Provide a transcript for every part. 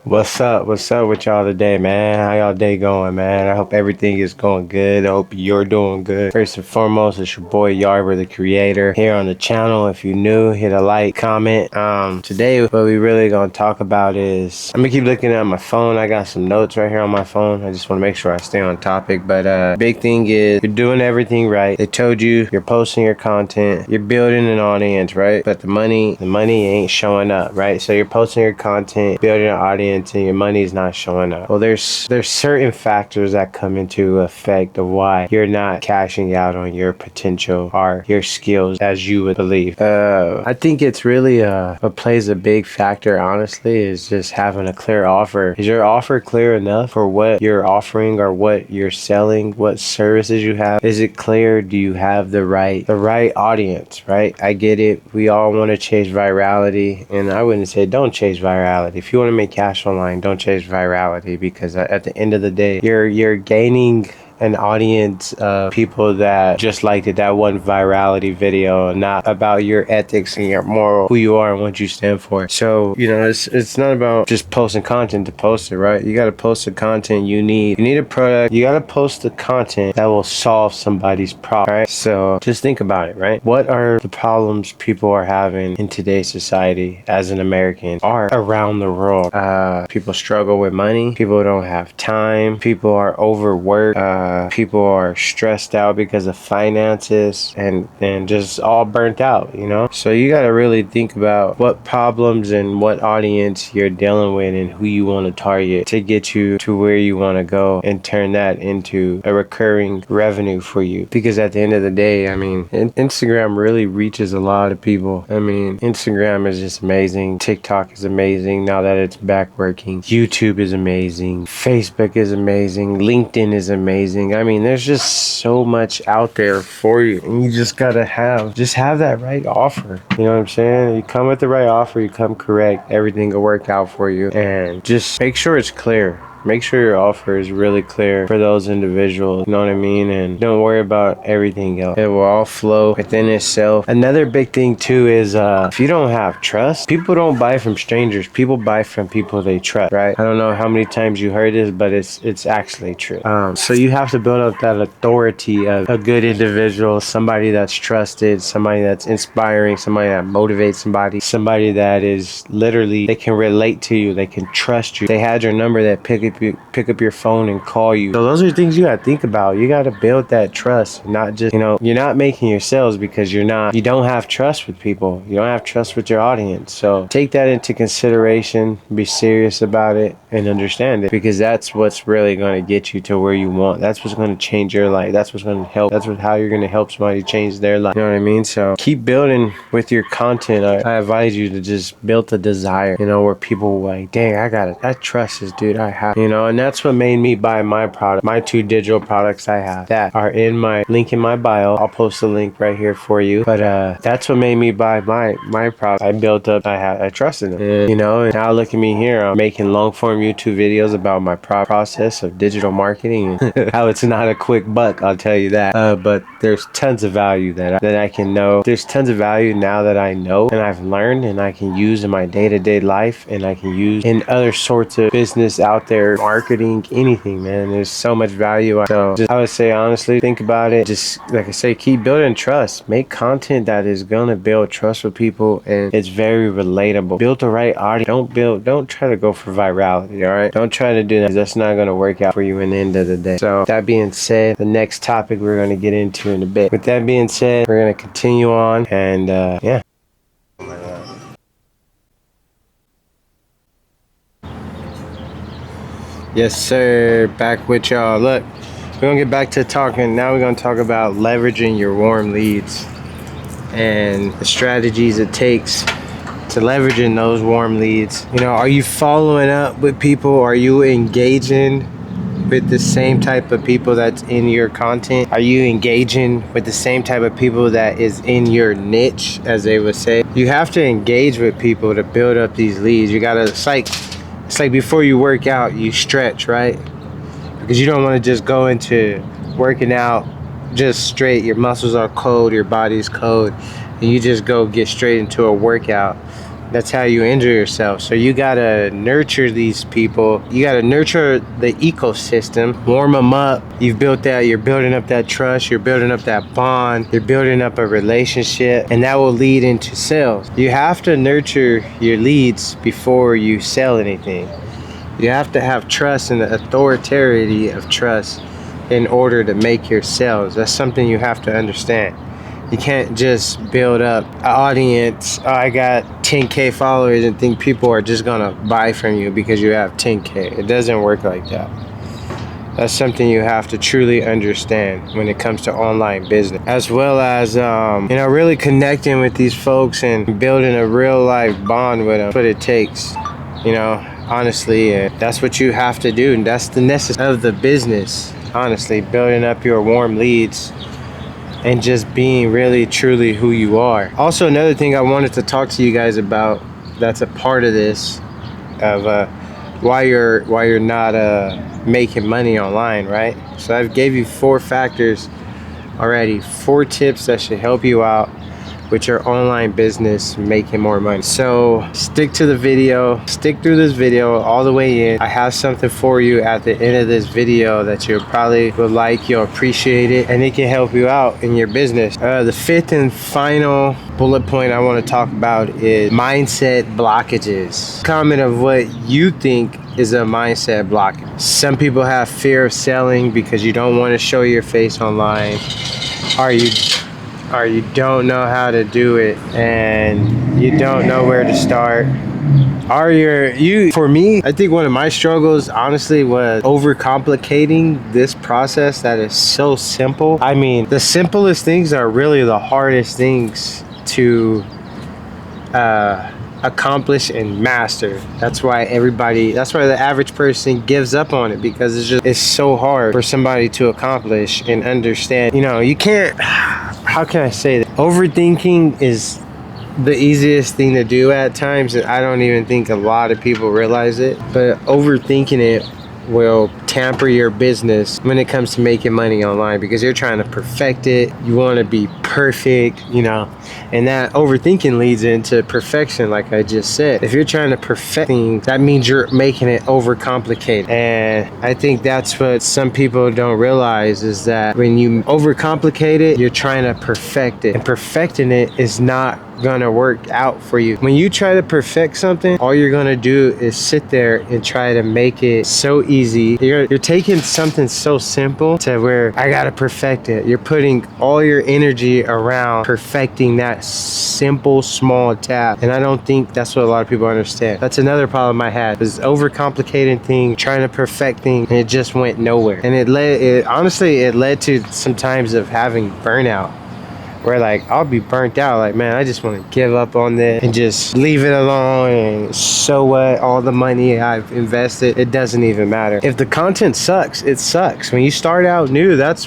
What's up? What's up with y'all today, man? How y'all day going, man? I hope everything is going good. I hope you're doing good. First and foremost, it's your boy Yarber, the creator, here on the channel. If you're new, hit a like, comment. Today, what we really gonna talk about is, I'm gonna keep looking at my phone. I got some notes right here on my phone. I just want to make sure I stay on topic. But big thing is, you're doing everything right. They told you you're posting your content, you're building an audience, right? But the money ain't showing up, right? So you're posting your content, building an audience, and your money is not showing up. Well, there's certain factors that come into effect of why you're not cashing out on your potential or your skills as you would believe. I think it's really what plays a big factor, honestly, is just having a clear offer. Is your offer clear enough for what you're offering or what you're selling, what services you have? Is it clear? Do you have the right audience, right? I get it. We all want to chase virality, and I wouldn't say don't chase virality. If you want to make cash online, don't chase virality, because at the end of the day, you're gaining an audience of people that just liked that one virality video, not about your ethics and your moral, who you are and what you stand for. So, it's not about just posting content to post it, right? You got to post the content you need. You need a product. You got to post the content that will solve somebody's problem, right? So just think about it, right? What are the problems people are having in today's society as an American or around the world? People struggle with money. People don't have time. People are overworked. People are stressed out because of finances and just all burnt out, So you got to really think about what problems and what audience you're dealing with and who you want to target to get you to where you want to go and turn that into a recurring revenue for you. Because at the end of the day, Instagram really reaches a lot of people. Instagram is just amazing. TikTok is amazing now that it's back working. YouTube is amazing. Facebook is amazing. LinkedIn is amazing. There's just so much out there for you, and you just gotta have that right offer. You know what I'm saying? You come with the right offer, you come correct, everything will work out for you, and just make sure it's clear. Make sure your offer is really clear for those individuals, you know what I mean? And don't worry about everything else. It will all flow within itself. Another big thing too is if you don't have trust, people don't buy from strangers. People buy from people they trust, right? I don't know how many times you heard this, but it's actually true. So you have to build up that authority of a good individual, somebody that's trusted, somebody that's inspiring, somebody that motivates somebody that is literally, they can relate to you, they can trust you. They had your number, that pick up your phone and call you. So those are things you gotta think about. You gotta build that trust, not just, you're not making your sales because you don't have trust with people. You don't have trust with your audience. So take that into consideration, be serious about it, and understand it, because that's what's really going to get you to where you want. That's what's going to change your life. That's what's going to help. That's how you're going to help somebody change their life. You know what I mean? So keep building with your content. I advise you to just build the desire, where people like, dang, I trust this dude. I have, and that's what made me buy my product, my 2 digital products I have that are in my link in my bio. I'll post a link right here for you. But that's what made me buy my product. I built up, I trusted them. And now look at me here. I'm making long form YouTube videos about my process of digital marketing and how it's not a quick buck, I'll tell you that. But there's tons of value that I can know. There's tons of value now that I know and I've learned, and I can use in my day-to-day life, and I can use in other sorts of business out there, marketing, anything, man. There's so much value. So I would say, honestly, think about it. Just like I say, keep building trust. Make content that is gonna build trust with people, and it's very relatable. Build the right audience. Don't try to go for virality, all right? Don't try to do that. That's not gonna work out for you in the end of the day. So that being said, the next topic we're gonna get into in a bit. With that being said, we're gonna continue on, and yeah. Yes, sir. Back with y'all. Look, we're gonna get back to talking. Now we're gonna talk about leveraging your warm leads and the strategies it takes to leveraging those warm leads. Are you following up with people? Are you engaging with the same type of people that's in your content? Are you engaging with the same type of people that is in your niche, as they would say? You have to engage with people to build up these leads. You gotta, it's like before you work out, you stretch, right? Because you don't want to just go into working out just straight. Your muscles are cold, your body's cold, and you just go get straight into a workout. That's how you injure yourself. So you gotta nurture these people. You gotta nurture the ecosystem, warm them up. You're building up that trust, you're building up that bond, you're building up a relationship, and that will lead into sales. You have to nurture your leads before you sell anything. You have to have trust and the authority of trust in order to make your sales. That's something you have to understand. You can't just build up an audience. Oh, I got 10K followers and think people are just gonna buy from you because you have 10K. It doesn't work like that. That's something you have to truly understand when it comes to online business, as well as really connecting with these folks and building a real life bond with them. That's what it takes, honestly, and that's what you have to do, and that's the necessity of the business. Honestly, building up your warm leads and just being really truly who you are. Also, another thing I wanted to talk to you guys about that's a part of this, of why you're not making money online, right? So I've gave you 4 factors already, 4 tips that should help you out with your online business, making more money. So stick to the video, stick through this video all the way in. I have something for you at the end of this video that you probably would like, you'll appreciate it, and it can help you out in your business. The 5th and final bullet point I want to talk about is mindset blockages. Comment of what you think is a mindset block. Some people have fear of selling because you don't want to show your face online, or you don't know how to do it and you don't know where to start. For me, I think one of my struggles honestly was overcomplicating this process that is so simple. I mean, the simplest things are really the hardest things to accomplish and master. That's why the average person gives up on it, because it's so hard for somebody to accomplish and understand. You can't, how can I say that? Overthinking is the easiest thing to do at times, and I don't even think a lot of people realize it, but overthinking it will tamper your business when it comes to making money online, because you're trying to perfect it. You want to be perfect, and that overthinking leads into perfection. Like I just said, if you're trying to perfect things, that means you're making it overcomplicated. And I think that's what some people don't realize, is that when you overcomplicate it, you're trying to perfect it, and perfecting it is not gonna work out for you. When you try to perfect something, all you're gonna do is sit there and try to make it so easy. You're taking something so simple to where I gotta perfect it. You're putting all your energy around perfecting that simple small task, and I don't think that's what a lot of people understand. That's another problem I had, is overcomplicating things, trying to perfect things, and it just went nowhere. And it led to some times of having burnout, where I'll be burnt out, man, I just want to give up on this and just leave it alone, and so what, all the money I've invested, it doesn't even matter. If the content sucks, it sucks. When you start out new, that's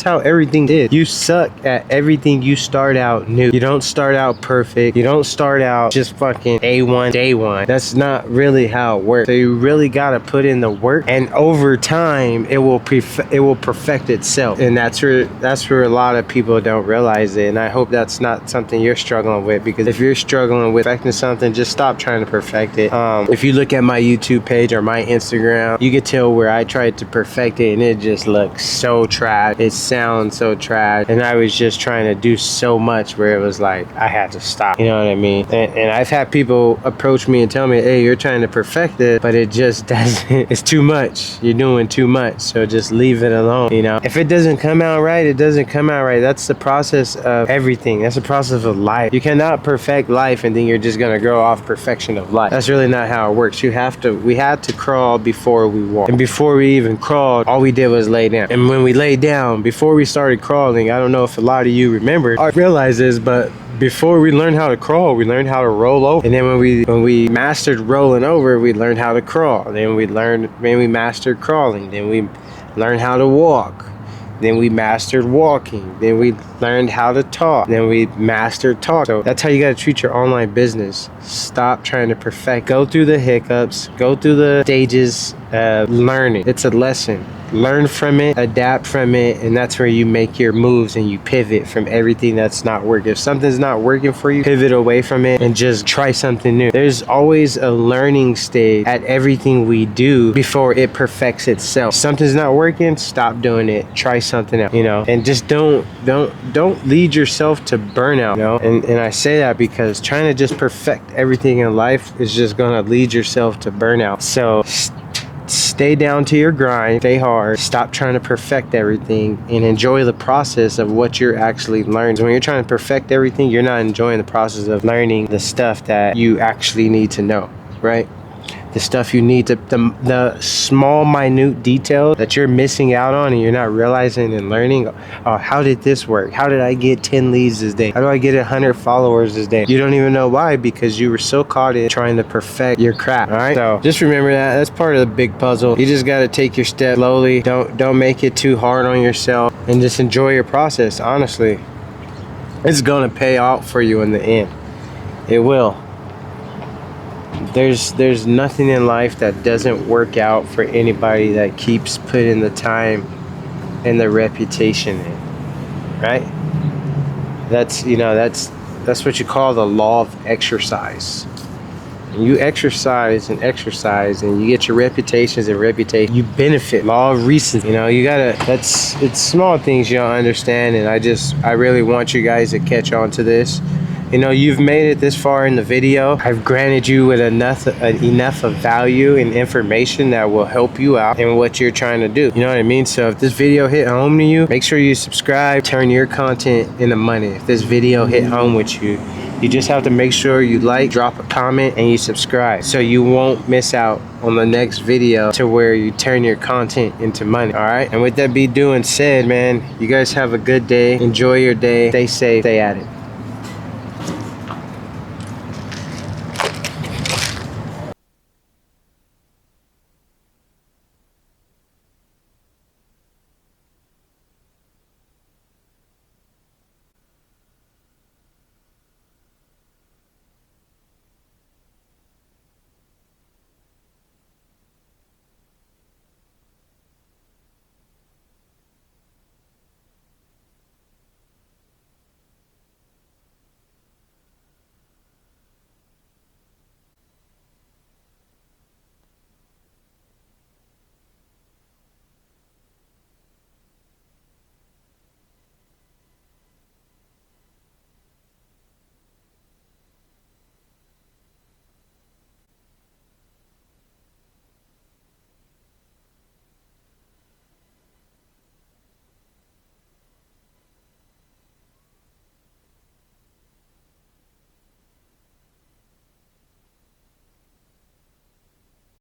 how everything is. You suck at everything you start out new. You don't start out perfect. You don't start out just fucking A1 day one. That's not really how it works. So you really got to put in the work, and over time it will perfect itself. And that's where a lot of people don't realize it. And I hope that's not something you're struggling with, because if you're struggling with perfecting something, just stop trying to perfect it. If you look at my YouTube page or my Instagram, you can tell where I tried to perfect it and it just looks so trash. It sounds so trash, and I was just trying to do so much where it was I had to stop. You know what I mean? And I've had people approach me and tell me, hey, you're trying to perfect it, but it just doesn't. It's too much. You're doing too much, so just leave it alone. If it doesn't come out right, it doesn't come out right. That's the process of everything. That's the process of life. You cannot perfect life and then you're just gonna grow off perfection of life. That's really not how it works. We had to crawl before we walked, and before we even crawled, all we did was lay down. And when we laid down, before we started crawling, I don't know if a lot of you remember or realize this, but before we learned how to crawl, we learned how to roll over. And then when we mastered rolling over, we learned how to crawl. Then we mastered crawling. Then we learned how to walk. Then we mastered walking. Then we learned how to talk. Then we mastered talk. So that's how you got to treat your online business. Stop trying to perfect. Go through the hiccups. Go through the stages of learning. It's a lesson. learn from it, adapt from it, and that's where you make your moves and you pivot from everything that's not working. If something's not working for you, pivot away from it and just try something new. There's always a learning stage at everything we do before it perfects itself. If something's not working, stop doing it, try something else, you know, and just don't lead yourself to burnout, you know. And I say that because trying to just perfect everything in life is just gonna lead yourself to burnout. So stay down to your grind, stay hard, stop trying to perfect everything, and enjoy the process of what you're actually learning. When you're trying to perfect everything, you're not enjoying the process of learning the stuff that you actually need to know, right? The stuff you need to, the small minute details that you're missing out on and you're not realizing and learning. Oh, how did this work? How did I get 10 leads this day? How do I get 100 followers this day? You don't even know why, because you were so caught in trying to perfect your craft. All right, so just remember that's part of the big puzzle. You just got to take your step slowly. Don't make it too hard on yourself, and just enjoy your process. Honestly, it's gonna pay off for you in the end. It will. There's nothing in life that doesn't work out for anybody that keeps putting the time and the reputation in, right? That's, you know, that's what you call the law of exercise. And you exercise and you get your reputations and reputation, you benefit. Law of recency, you know, you gotta, it's small things you don't understand, and I really want you guys to catch on to this. You know, you've made it this far in the video. I've granted you with enough of value and information that will help you out in what you're trying to do. You know what I mean? So if this video hit home to you, make sure you subscribe, turn your content into money. If this video hit home with you, you just have to make sure you like, drop a comment, and you subscribe so you won't miss out on the next video to where you turn your content into money. All right, and with that being said, man, you guys have a good day. Enjoy your day. Stay safe. Stay at it.